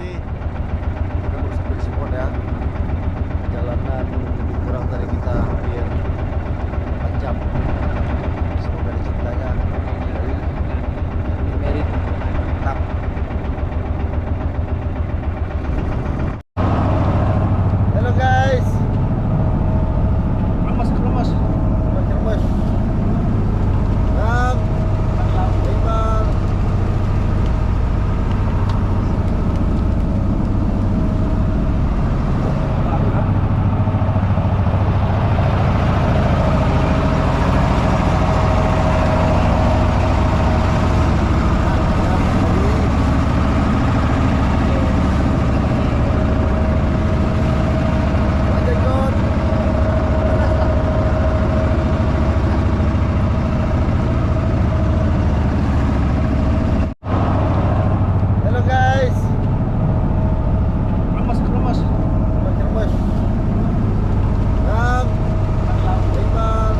hati-hati. Kita baru sampai di Sukun ya. Jalanan lebih kurang dari kita hampir 4 jam. Semoga ada cintanya dari Merit. Mantap. Halo guys. Lemas. Lemas. Bang, 5. Halo guys. Lemas. Lemas. 6, 5.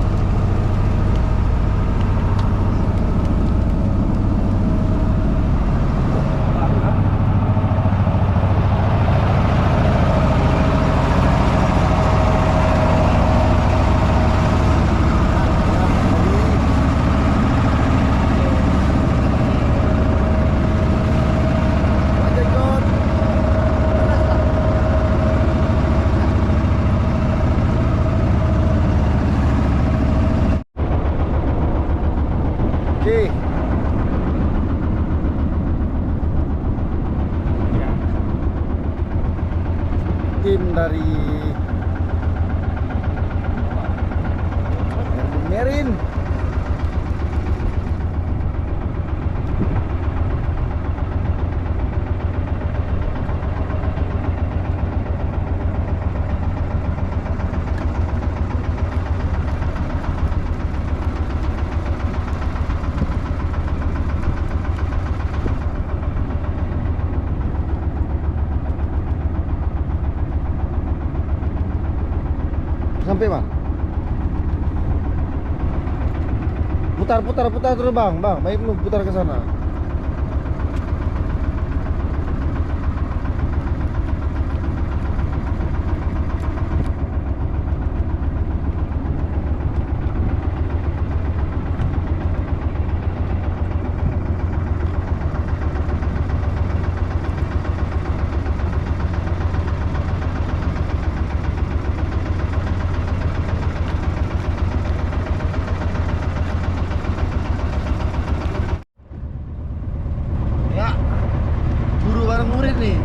Oke. Ya. Tim dari Merin. Sampai bang. Putar terus bang. Baik lu putar ke sana. Ya, guru bareng murid nih.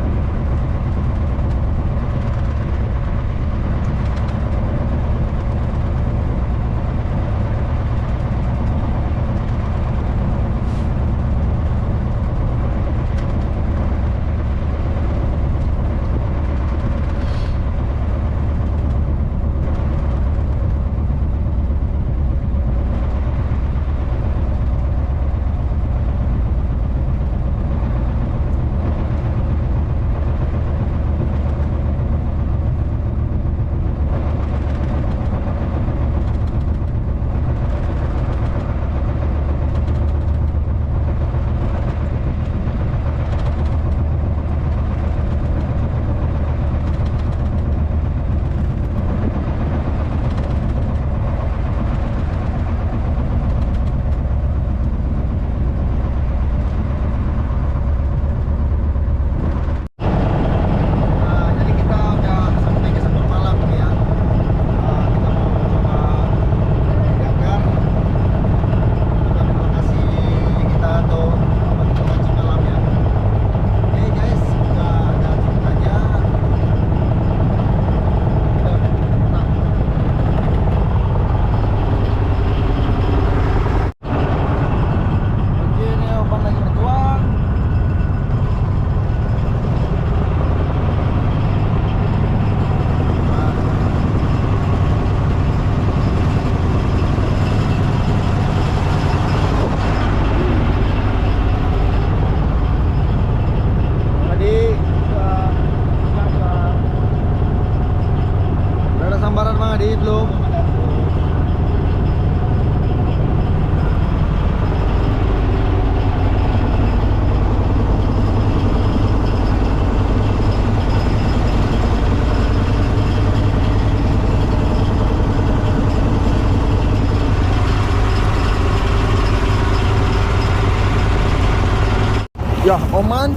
Ya, Oman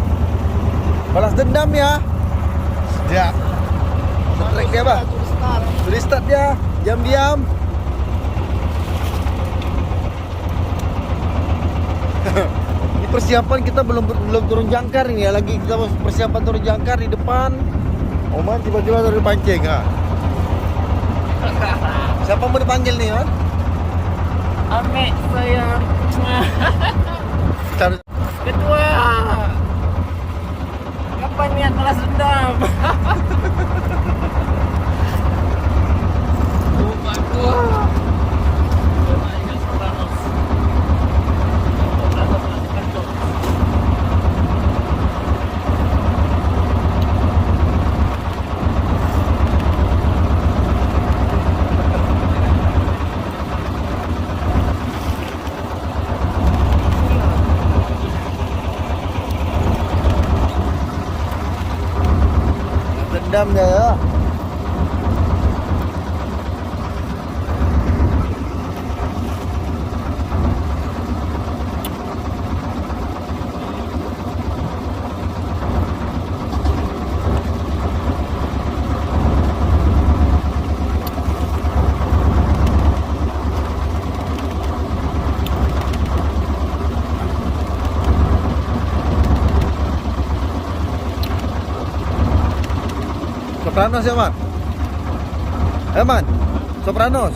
balas dendam ya. Ya. Setrek dia, Bang. Restart dia. Diam-diam. Ini persiapan kita belum turun jangkar ini ya. Lagi kita persiapan turun jangkar di depan. Oman tiba-tiba dari pancing ha. Siapa mau dipanggil nih, Man? Ame sayang. Ketua. Kapan niat balas dendam? Lupaku. Dendam dia ya. Sopranos ya, Man? Man? Sopranos?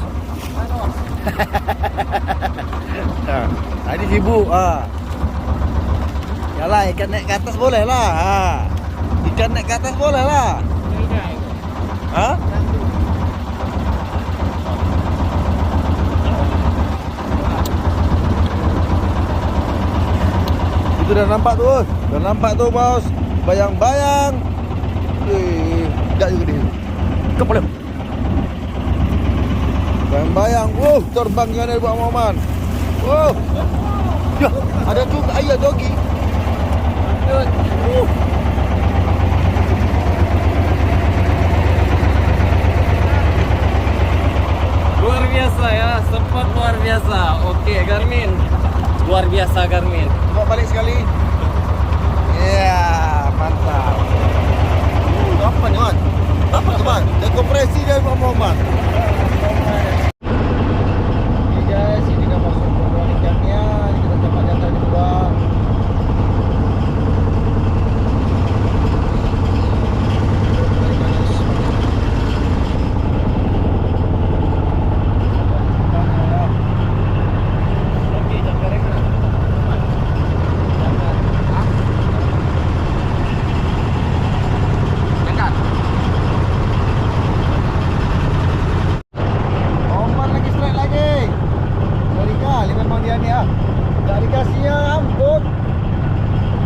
Nah, ini sibuk. Yalah, ikan naik ke atas boleh lah. Ikan naik ke atas boleh lah. Itu dah nampak tuh. Dah nampak tuh, bos. Bayang-bayang. Enggak juga dia. Kepala. Bayang-bayang. Terbangnya dari Pak Muhammad. Ya, ada juga ayah jogi. Luar biasa ya, sempat luar biasa. Oke, Garmin. Luar biasa Garmin. Coba balik sekali. Ya, mantap. Apa nih, Man? Apa tuh, Man? Dekompresi dari Pak Muhammad. Ini guys, ini dah masuk ke ikannya. Ini kita coba jangkar kedua.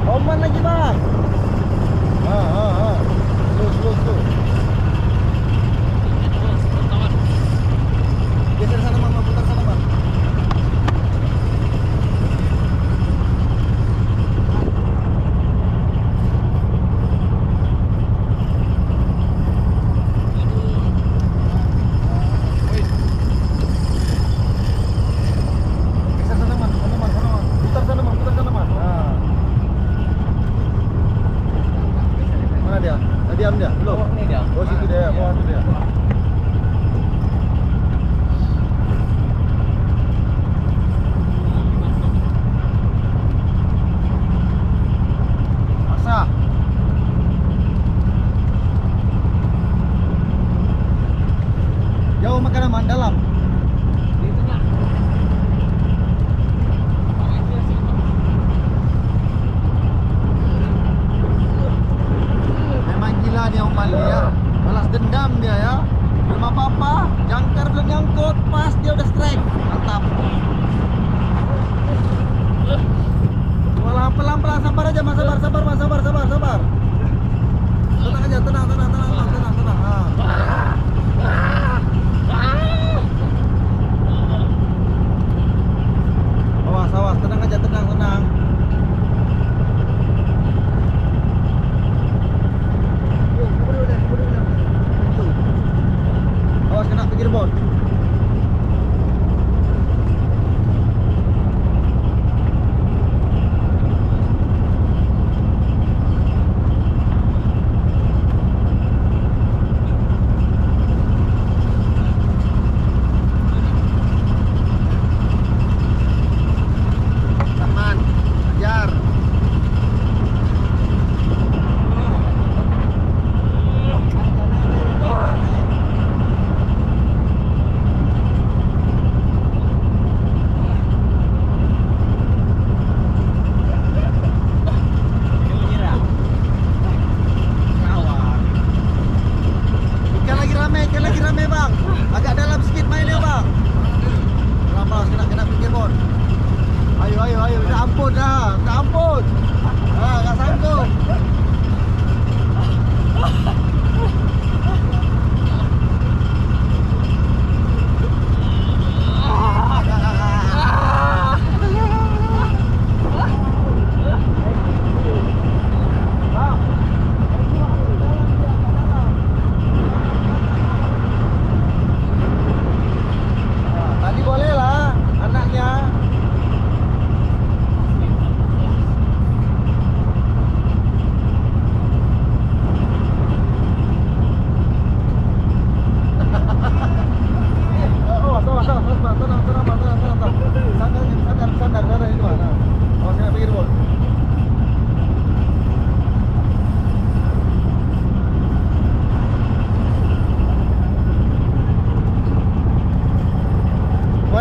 Oman lagi, Bang. Slow. Geser sana, Bang. Putar sana, Bang. Geser sana, Bang. Putar sana, Bang. Mana dia? Diam dia? Belum? Ini dia. Oh, situ dia. Bawah tu dia. Asa. Jauh makan aman dalam. Di tengah. Memang gila dia Oman ya. Balas dendam dia ya. Belum apa-apa, jangkar belum nyangkut, pas dia udah strike. Mantap. Walah, pelan-pelan, sabar aja, Mas. Sabar. Tenang aja, tenang. Awas, tenang aja, tenang. Awas kena pinggir bot.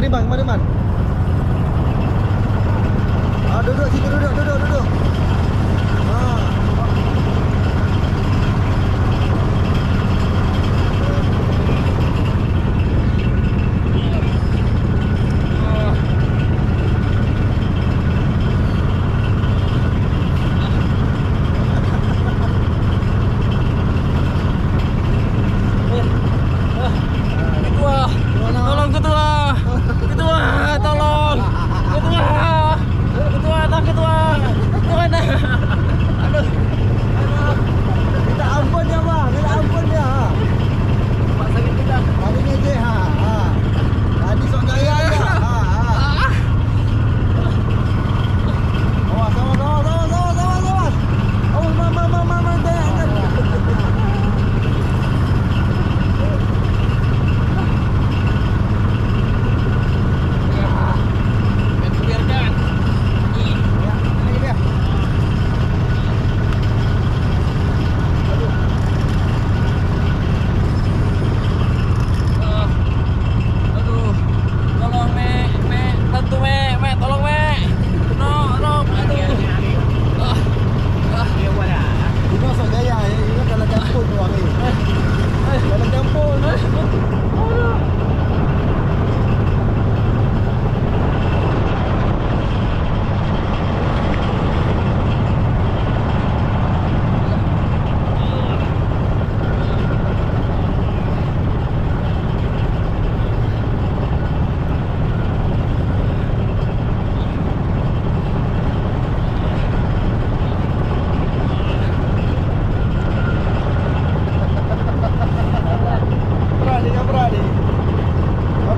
Kemari man. Ah, duduk situ, duduk. Ah. Tolong ketua, tolong. Ketua, aduh. Minta ampun ya, Bang. Minta ampun ya. Pak sakit kita. Hari ni je ha. Ha. Tadi sok gaya ya. Ha. Ha. Awas. Awas, mama, jangan. Biarkan. Ya, ini dia. Aduh, tolong bantu tolong no, aduh. Ini sok gaya. Ini kalau campur tu orang ni. Kalau campur.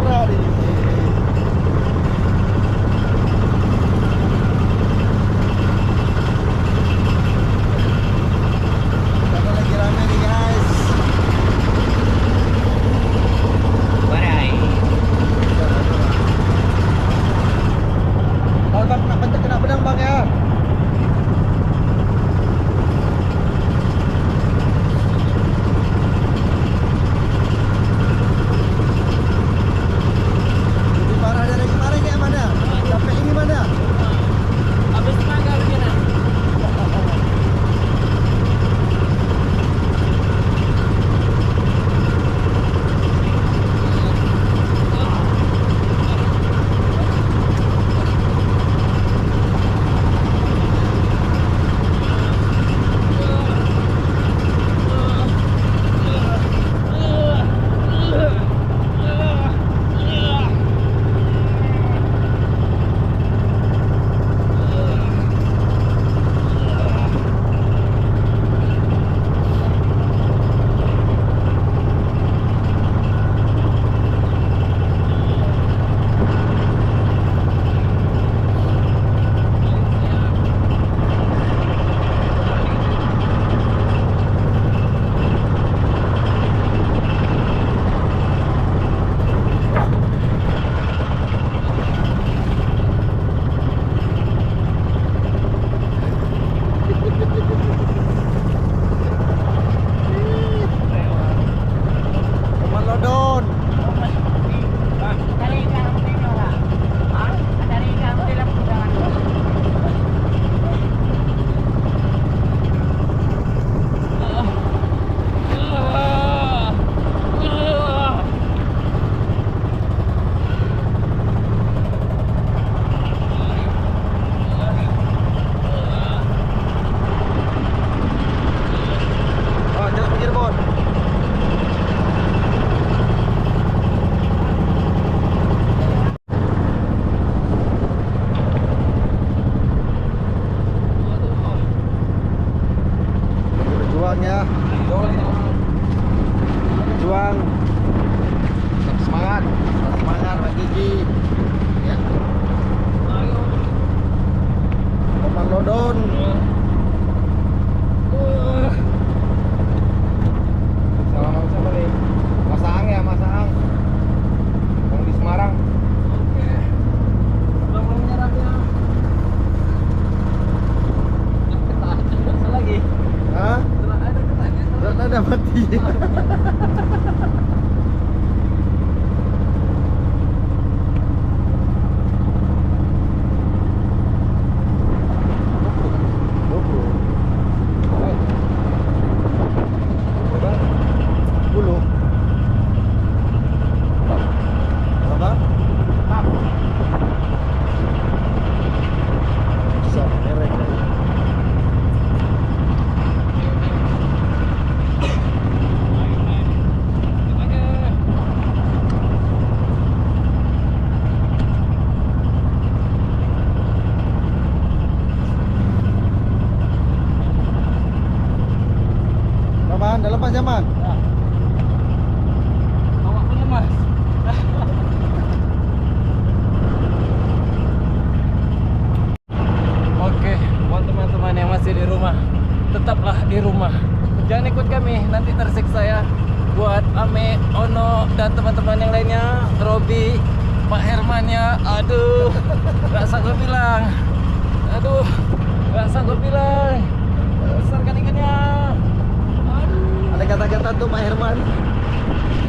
Berani. Kita lagi rame nih guys. Kalau bang kena pedang bang ya. Lebih parah dari kemarin ya mana? Sampai ini mana? Habis tenaga begini. Lodon. Oh, jangan pinggir bon. Berjuang ya. Berjuang. Semangat. Semangat Pak Gigi. Ya. Komang Lodon. Salam siapa nih? Mas Aang ya, Mas Aang. Yang di Semarang. Oke. Belum menyerah ya. Lagi. Hah? Ada ketanya. Ada mati. dah lepas zaman. Awak pun lemas. Oke, buat teman-teman yang masih di rumah, tetaplah di rumah. Jangan ikut kami, nanti tersiksa ya. Buat Ame, Ono, dan teman-teman yang lainnya, Robi, Pak Herman ya. Aduh, gak sanggup bilang. Aduh, gak sanggup bilang. Besar kan ikannya. Aduh. Ada kata-kata tuh Pak Herman.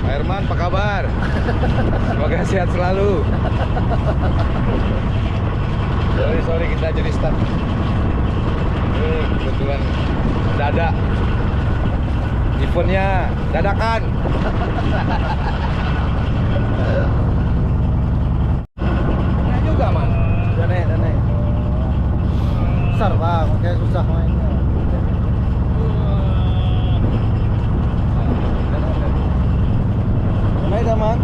Pak Herman, apa kabar? Semoga sehat selalu. Sorry kita jadi start. Kebetulan dadak. Eventnya dadakan. Nah juga man. Dane. Besar bang, kayak susah mainnya. Naik teman.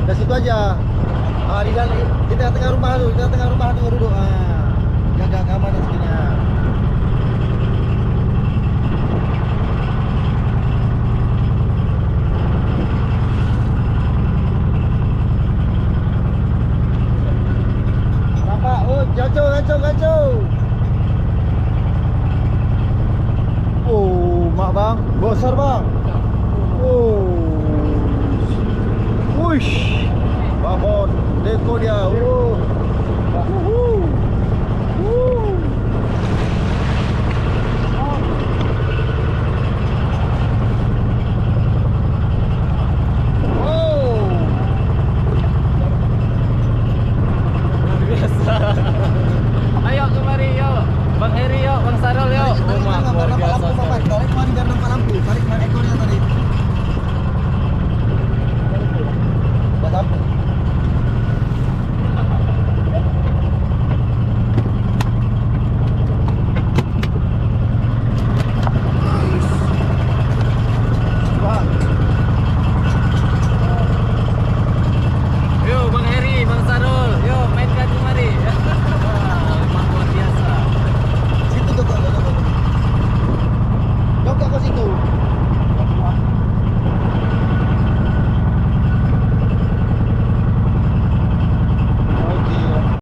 Dari situ aja. Di tengah-tengah rumah tuh, duduk. Jaga keamanan sini. Nampak? Oh, gancung. Oh, mak bang, besar bang. Oh, wush, babon, deko dia.